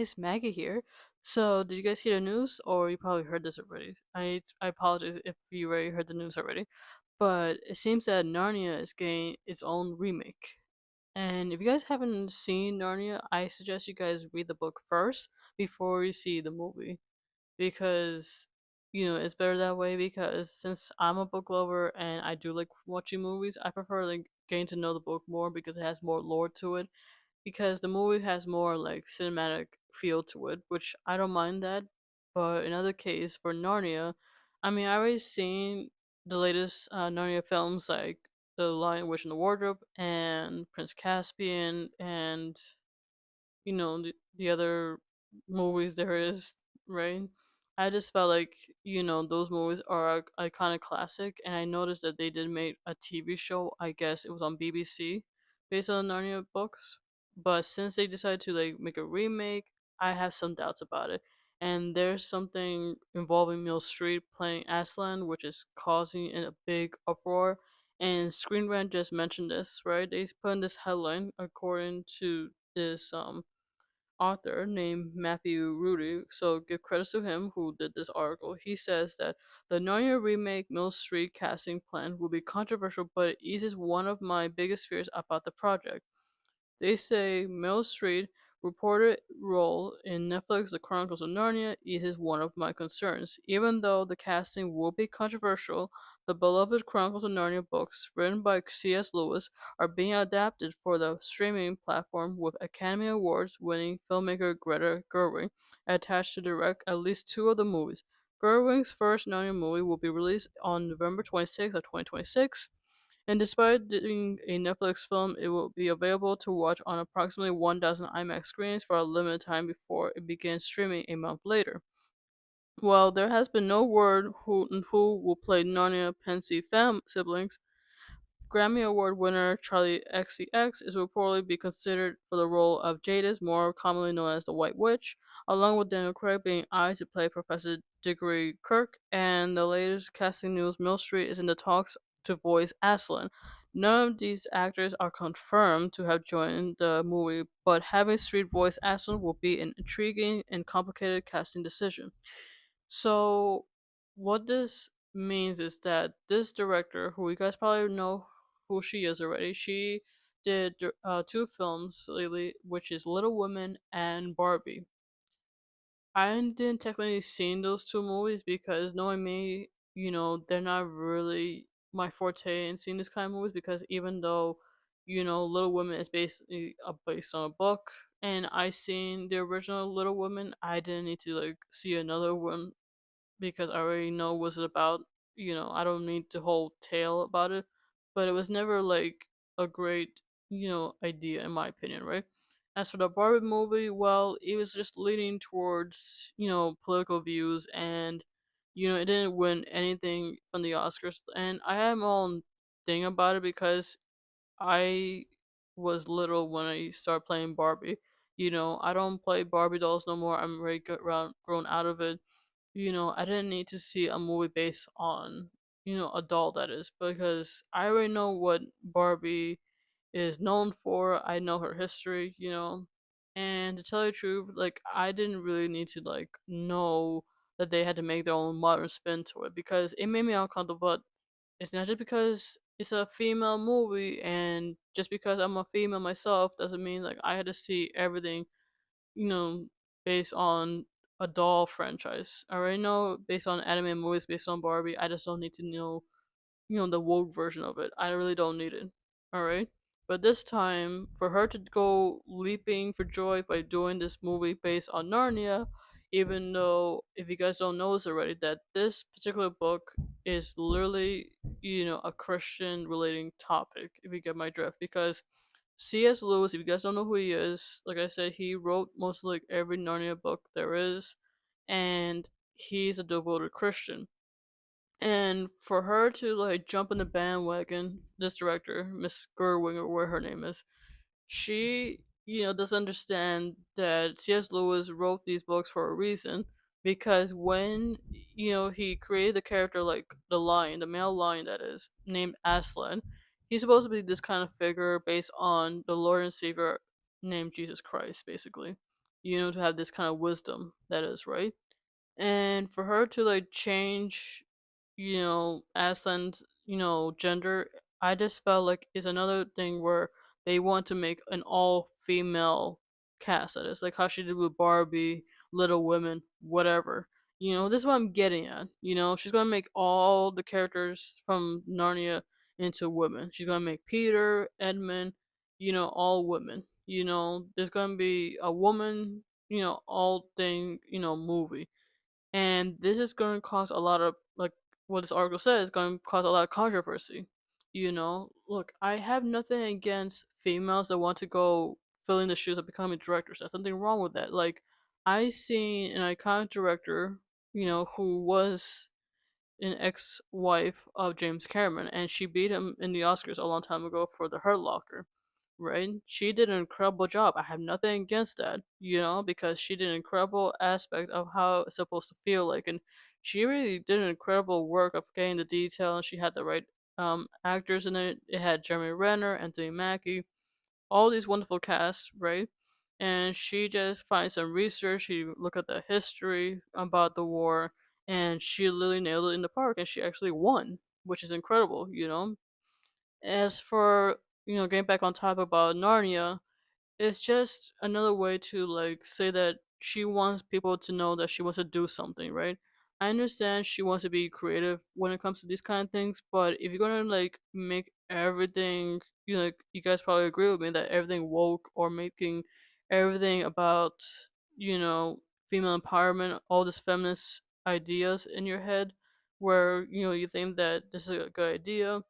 guys, Maggie here. So, did you guys hear the news, or you probably heard this already? I apologize if you already heard the news already, but it seems that Narnia is getting its own remake. And if you guys haven't seen Narnia, I suggest you guys read the book first before you see the movie because it's better that way. Because since I'm a book lover and I do like watching movies, I prefer like getting to know the book more because it has more lore to it, because the movie has more like cinematic feel to it, which I don't mind that. But in other case, for Narnia, I mean, I already seen the latest Narnia films like The Lion, Witch, and the Wardrobe, and Prince Caspian, and the other movies there is, right? I just felt like those movies are a iconic classic, and I noticed that they did make a TV show. I guess it was on BBC based on the Narnia books, but since they decided to like make a remake, I have some doubts about it. And there's something involving Mill Street playing Aslan, which is causing a big uproar. And Screen Rant just mentioned this, right? They put in this headline according to this author named Matthew Rudy, so give credit to him who did this article. He says that the Narnia remake Mill Street casting plan will be controversial, but it eases one of my biggest fears about the project. They say Meryl Streep reported role in Netflix The Chronicles of Narnia eases one of my concerns. Even though the casting will be controversial, the beloved Chronicles of Narnia books, written by C.S. Lewis, are being adapted for the streaming platform with Academy Awards winning filmmaker Greta Gerwig attached to direct at least two of the movies. Gerwig's first Narnia movie will be released on November 26th of 2026. And despite being a Netflix film, it will be available to watch on approximately 1,000 IMAX screens for a limited time before it begins streaming a month later. While there has been no word who will play Narnia Pensy siblings, Grammy Award winner Charlie XCX is reportedly be considered for the role of Jadis, more commonly known as the White Witch, along with Daniel Craig being eyed to play Professor Diggory Kirk, and the latest casting news Mill Street is in the talks to voice Aslan. None of these actors are confirmed to have joined the movie, but having Street voice Aslan will be an intriguing and complicated casting decision. So, what this means is that this director, who you guys probably know who she is already, she did two films lately, which is Little Women and Barbie. I didn't technically seen those two movies because knowing me, they're not really my forte in seeing this kind of movies because even though, Little Women is basically based on a book and I seen the original Little Women, I didn't need to like see another one because I already know what it's about. I don't need the whole tale about it. But it was never like a great, idea in my opinion, right? As for the Barbie movie, well, it was just leaning towards, political views and it didn't win anything from the Oscars. And I have my own thing about it because I was little when I started playing Barbie. I don't play Barbie dolls no more. I'm already grown out of it. I didn't need to see a movie based on, a doll that is, because I already know what Barbie is known for. I know her history, and to tell you the truth, like, I didn't really need to, like, know that they had to make their own modern spin to it because it made me uncomfortable. But it's not just because it's a female movie and just because I'm a female myself doesn't mean like I had to see everything you know, based on a doll franchise. I already know based on anime movies, based on Barbie. I just don't need to know, the woke version of it. I really don't need it. Alright? But this time, for her to go leaping for joy by doing this movie based on Narnia, even though, if you guys don't know this already, that this particular book is literally, a Christian relating topic, if you get my drift. Because C.S. Lewis, if you guys don't know who he is, like I said, he wrote most of like every Narnia book there is, and he's a devoted Christian. And for her to like jump in the bandwagon, this director, Miss Gerwig or where her name is, she, doesn't understand that C.S. Lewis wrote these books for a reason. Because when, he created the character like the lion, the male lion that is, named Aslan, he's supposed to be this kind of figure based on the Lord and Savior named Jesus Christ, basically. to have this kind of wisdom, that is, right? And for her to like change, Aslan's, gender, I just felt like is another thing where they want to make an all female cast. That is like how she did with Barbie, Little Women, whatever. This is what I'm getting at. She's gonna make all the characters from Narnia into women. She's gonna make Peter, Edmund, all women. There's gonna be a woman, all thing, movie, and this is going to cause a lot of, like what this article says, is going to cause a lot of controversy. Look, I have nothing against females that want to go fill in the shoes of becoming directors. There's nothing wrong with that. Like, I seen an iconic director, who was an ex-wife of James Cameron, and she beat him in the Oscars a long time ago for The Hurt Locker, right? She did an incredible job. I have nothing against that, because she did an incredible aspect of how it's supposed to feel like, and she really did an incredible work of getting the detail, and she had the right actors in it. It had Jeremy Renner, Anthony Mackie, all these wonderful casts, right? And she just finds some research. She look at the history about the war, and she literally nailed it in the park. And she actually won, which is incredible. As for getting back on topic about Narnia, it's just another way to like say that she wants people to know that she wants to do something, right? I understand she wants to be creative when it comes to these kind of things, but if you're gonna like make everything, like you guys probably agree with me that everything woke, or making everything about, you know, female empowerment, all these feminist ideas in your head, where you think that this is a good idea,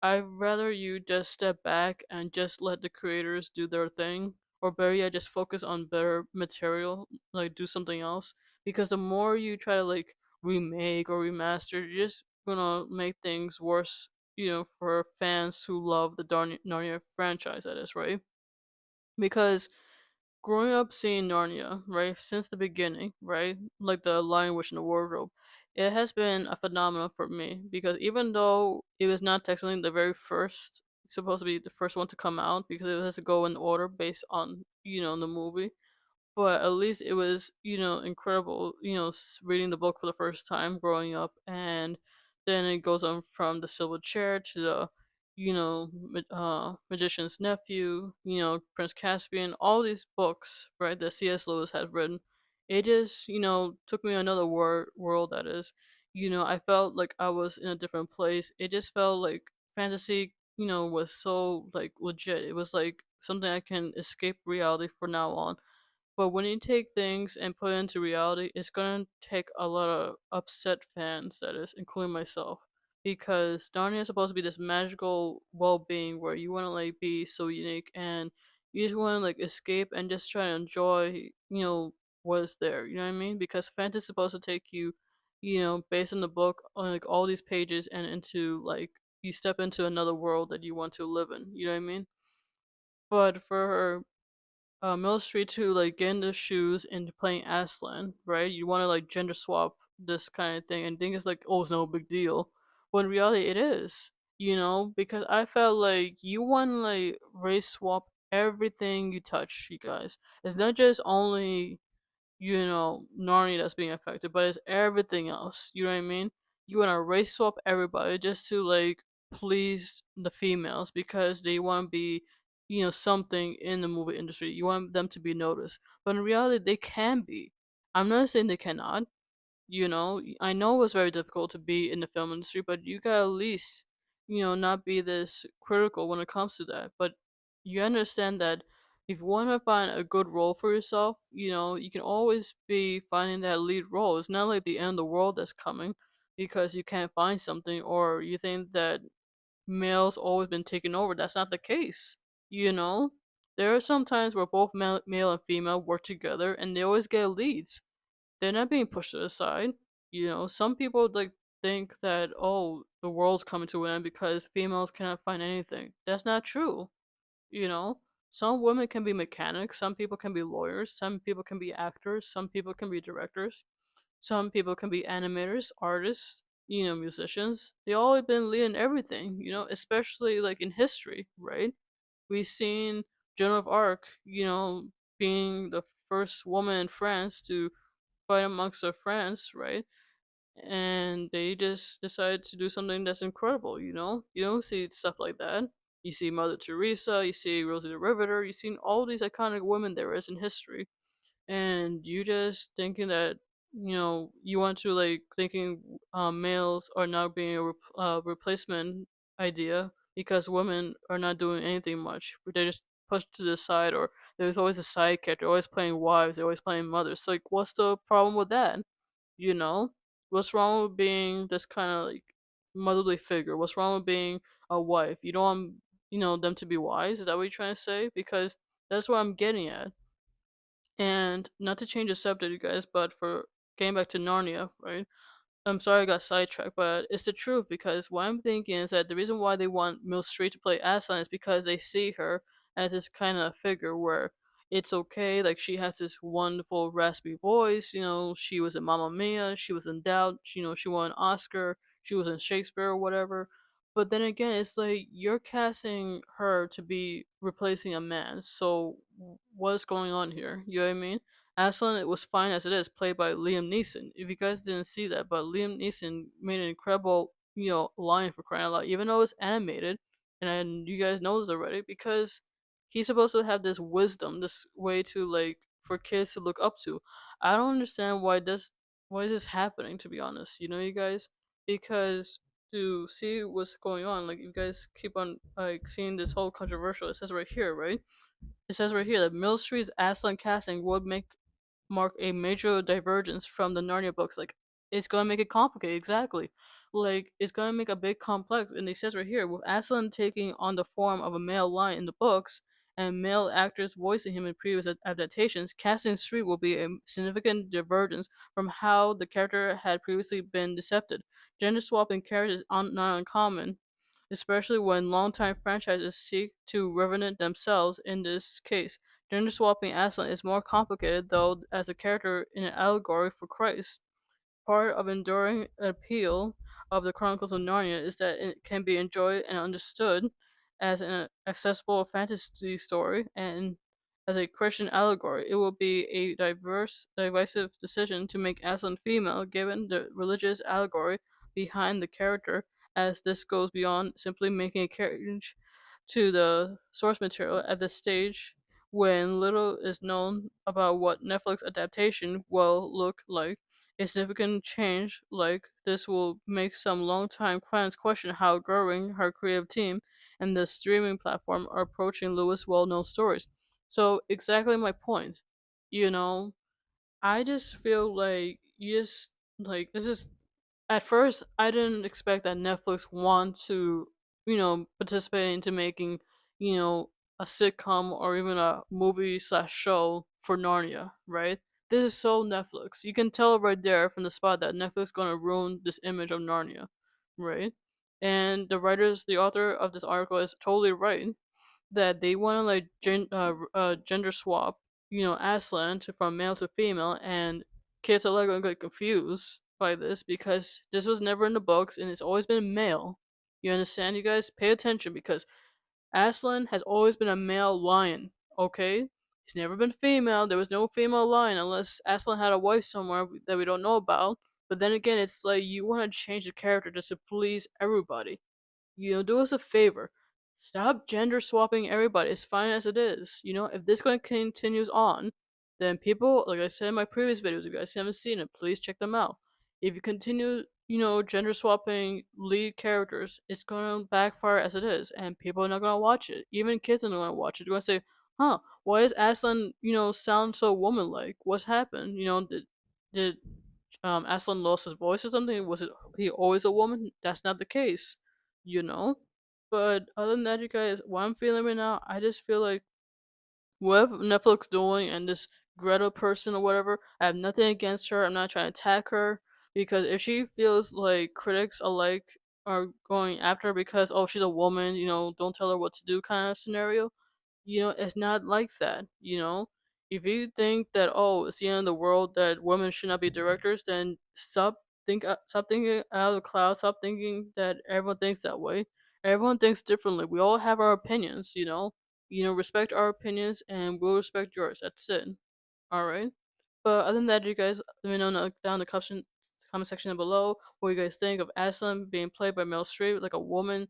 I'd rather you just step back and just let the creators do their thing, or better yet, just focus on better material, like do something else. Because the more you try to like remake or remaster, you're just gonna make things worse, for fans who love the Narnia franchise, that is, right? Because growing up seeing Narnia, right, since the beginning, right, like the Lion Witch and the Wardrobe, it has been a phenomenon for me, because even though it was not technically the very first, supposed to be the first one to come out, because it has to go in order based on the movie, but at least it was, incredible, reading the book for the first time growing up, and then it goes on from the Silver Chair to the, Magician's Nephew, Prince Caspian, all these books, right, that C.S. Lewis had written. It just, took me another world, that is. I felt like I was in a different place. It just felt like fantasy, was so, like, legit. It was like something I can escape reality for now on, but when you take things and put it into reality, it's gonna take a lot of upset fans, that is, including myself. Because Narnia is supposed to be this magical well-being where you wanna like be so unique, and you just wanna like escape and just try to enjoy, what is there. You know what I mean? Because fantasy is supposed to take you, based on the book, on like all these pages, and into like you step into another world that you want to live in. You know what I mean? But for Mill Street to like get in the shoes and playing Aslan, right? You want to like gender swap this kind of thing and think it's like, oh, it's no big deal. When in reality, it is, because I felt like you want to like race swap everything you touch, you guys. It's not just only Narnia that's being affected, but it's everything else. You know what I mean? You want to race swap everybody just to like please the females because they want to be, something in the movie industry. You want them to be noticed, but in reality, they can be. I'm not saying they cannot. I know it's very difficult to be in the film industry, but you gotta at least, not be this critical when it comes to that. But you understand that if you want to find a good role for yourself, you can always be finding that lead role. It's not like the end of the world that's coming because you can't find something, or you think that male's always been taken over. That's not the case. You know, there are some times where both male and female work together, and they always get leads. They're not being pushed to the side. Some people like think that, oh, the world's coming to an end because females cannot find anything. That's not true. You know, some women can be mechanics, some people can be lawyers, some people can be actors, some people can be directors, some people can be animators, artists, musicians. They all have been leading everything, especially like in history, right? We've seen Joan of Arc, being the first woman in France to fight amongst their friends, right? And they just decided to do something that's incredible, you know? You don't see stuff like that. You see Mother Teresa, you see Rosie the Riveter, you've seen all these iconic women there is in history, and you just thinking that, you want to like thinking males are now being a replacement idea because women are not doing anything much. They're just pushed to the side, or there's always a side character, always playing wives, they're always playing mothers. So, like, what's the problem with that? You know? What's wrong with being this kind of like motherly figure? What's wrong with being a wife? You don't want, them to be wives? Is that what you're trying to say? Because that's what I'm getting at. And not to change the subject, you guys, but for getting back to Narnia, right? I'm sorry I got sidetracked, but it's the truth because what I'm thinking is that the reason why they want Mill Street to play Aslan is because they see her as this kind of figure where it's okay, like she has this wonderful raspy voice, she was in Mamma Mia, she was in Doubt, she won an Oscar, she was in Shakespeare or whatever. But then again, it's like you're casting her to be replacing a man. So what's going on here? You know what I mean? Aslan it was fine as it is, played by Liam Neeson. If you guys didn't see that, but Liam Neeson made an incredible, line for crying out loud, even though it's animated, and you guys know this already, because he's supposed to have this wisdom, this way to like for kids to look up to. I don't understand why this happening, to be honest. You guys, because to see what's going on, like you guys keep on like seeing this whole controversial. It says right here, right? It says right here that Mill Street's Aslan casting would mark a major divergence from the Narnia books. Like, it's gonna make it complicated, exactly. Like, it's gonna make a big complex. And it says right here, with Aslan taking on the form of a male lion in the books, and male actors voicing him in previous adaptations, casting Street will be a significant divergence from how the character had previously been depicted. Gender swapping characters is not uncommon, especially when longtime franchises seek to revenant themselves in this case. Gender swapping Aslan is more complicated, though, as a character in an allegory for Christ. Part of enduring appeal of the Chronicles of Narnia is that it can be enjoyed and understood as an accessible fantasy story and as a Christian allegory. It will be a divisive decision to make Aslan female given the religious allegory behind the character, as this goes beyond simply making a change to the source material at this stage when little is known about what Netflix adaptation will look like. A significant change like this will make some longtime fans question how growing her creative team and the streaming platform are approaching Lewis' well-known stories. So exactly my point. You know, I just feel like you just like this is at first, I didn't expect that Netflix want to, participate into making, you know, a sitcom or even a movie slash show for Narnia, right? This is so Netflix. You can tell right there from the spot that Netflix gonna ruin this image of Narnia, right? And the author of this article is totally right that they want to like gender swap, Aslan from male to female, and kids are like gonna get confused by this because this was never in the books and it's always been male. You understand, you guys? Pay attention because Aslan has always been a male lion. Okay, he's never been female. There was no female lion unless Aslan had a wife somewhere that we don't know about. But then again, it's like you want to change the character just to please everybody. Do us a favor. Stop gender swapping everybody. It's fine as it is. If this going to continues on, then people, like I said in my previous videos, if you guys haven't seen it, please check them out. If you continue, gender swapping lead characters, it's going to backfire as it is, and people are not going to watch it. Even kids are not going to watch it. They're going to say, huh, why does Aslan, sound so woman-like? What's happened? Did Aslan lost his voice or something? Was it he always a woman? That's not the case, you know? But other than that, you guys, what I'm feeling right now, I just feel like whatever Netflix doing and this Greta person or whatever, I have nothing against her. I'm not trying to attack her because if she feels like critics alike are going after her because oh she's a woman, don't tell her what to do kind of scenario, it's not like that. If you think that oh it's the end of the world that women should not be directors, then stop thinking out of the cloud. Stop thinking that everyone thinks that way. Everyone thinks differently. We all have our opinions. Respect our opinions and we'll respect yours. That's it. Alright. But other than that, you guys let me know down in the comment section down below what you guys think of Aslan being played by Meryl Streep, like a woman,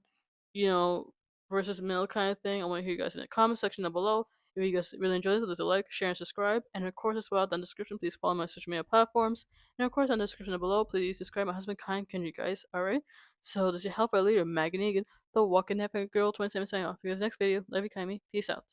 you know, versus male kind of thing. I want to hear you guys in the comment section down below. If you guys really enjoyed this, leave a like, share, and subscribe. And of course, as well, down in the description, please follow my social media platforms. And of course, down in the description down below, please subscribe my husband, Kai and you guys. Alright? So, this is your helper leader, Megan Egan, the Walking Epic Girl 27 signing off. See you guys next video. Love you, Kaimi. Peace out.